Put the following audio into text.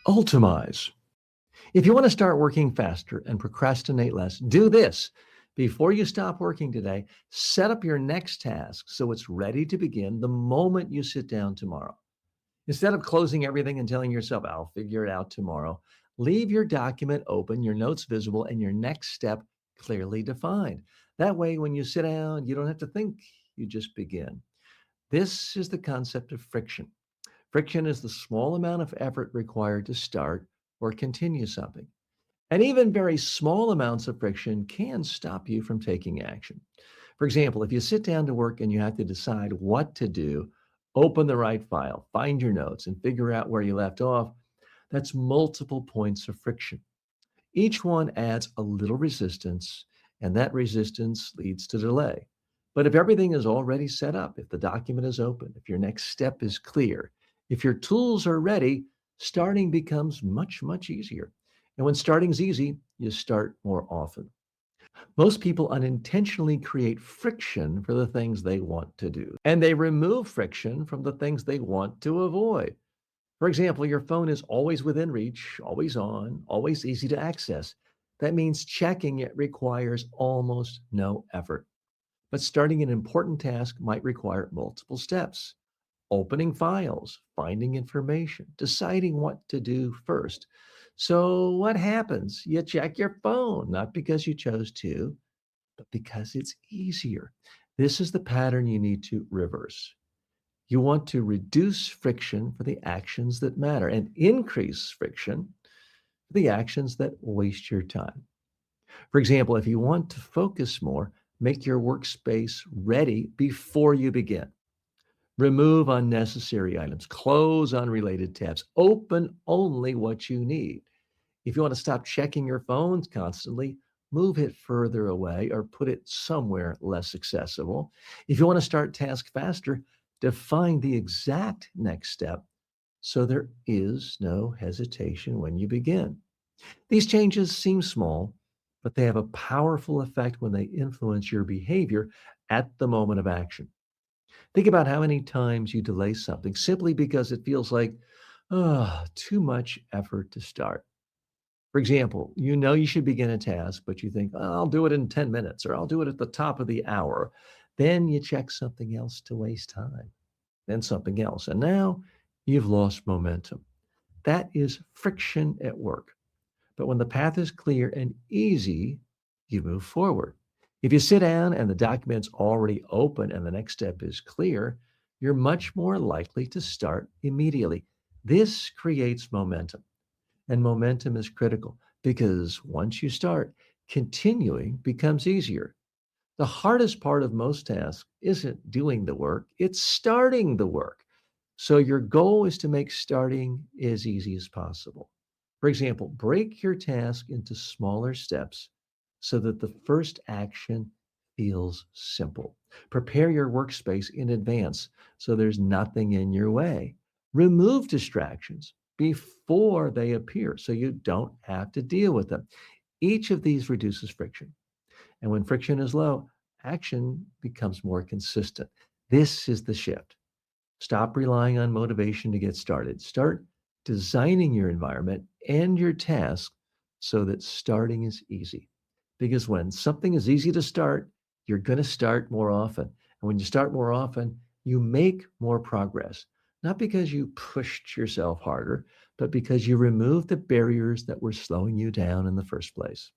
Ultamize. If you want to start working faster and procrastinate less, do this. Before you stop working today, set up your next task so it's ready to begin the moment you sit down tomorrow. Instead of closing everything and telling yourself, I'll figure it out tomorrow, leave your document open, your notes visible, and your next step clearly defined. That way, when you sit down, you don't have to think, you just begin. This is the concept of friction. Friction is the small amount of effort required to start or continue something. And even very small amounts of friction can stop you from taking action. For example, if you sit down to work and you have to decide what to do, open the right file, find your notes, and figure out where you left off, that's multiple points of friction. Each one adds a little resistance, and that resistance leads to delay. But if everything is already set up, if the document is open, if your next step is clear, if your tools are ready, starting becomes much, much easier. And when starting's easy, you start more often. Most people unintentionally create friction for the things they want to do, and they remove friction from the things they want to avoid. For example, your phone is always within reach, always on, always easy to access. That means checking it requires almost no effort. But starting an important task might require multiple steps: opening files, finding information, deciding what to do first. So, what happens? You check your phone, not because you chose to, but because it's easier. This is the pattern you need to reverse. You want to reduce friction for the actions that matter and increase friction for the actions that waste your time. For example, if you want to focus more, make your workspace ready before you begin. Remove unnecessary items, close unrelated tabs, open only what you need. If you want to stop checking your phones constantly, move it further away or put it somewhere less accessible. If you want to start tasks faster, define the exact next step so there is no hesitation when you begin. These changes seem small, but they have a powerful effect when they influence your behavior at the moment of action. Think about how many times you delay something simply because it feels like, too much effort to start. For example, you know you should begin a task, but you think, "Oh, I'll do it in 10 minutes or I'll do it at the top of the hour." Then you check something else to waste time, then something else. And now you've lost momentum. That is friction at work. But when the path is clear and easy, you move forward. If you sit down and the document's already open and the next step is clear, you're much more likely to start immediately. This creates momentum. And momentum is critical because once you start, continuing becomes easier. The hardest part of most tasks isn't doing the work, it's starting the work. So your goal is to make starting as easy as possible. For example, break your task into smaller steps so that the first action feels simple. Prepare your workspace in advance so there's nothing in your way. Remove distractions before they appear so you don't have to deal with them. Each of these reduces friction. And when friction is low, action becomes more consistent. This is the shift. Stop relying on motivation to get started. Start designing your environment and your task so that starting is easy. Because when something is easy to start, you're going to start more often. And when you start more often, you make more progress. Not because you pushed yourself harder, but because you removed the barriers that were slowing you down in the first place.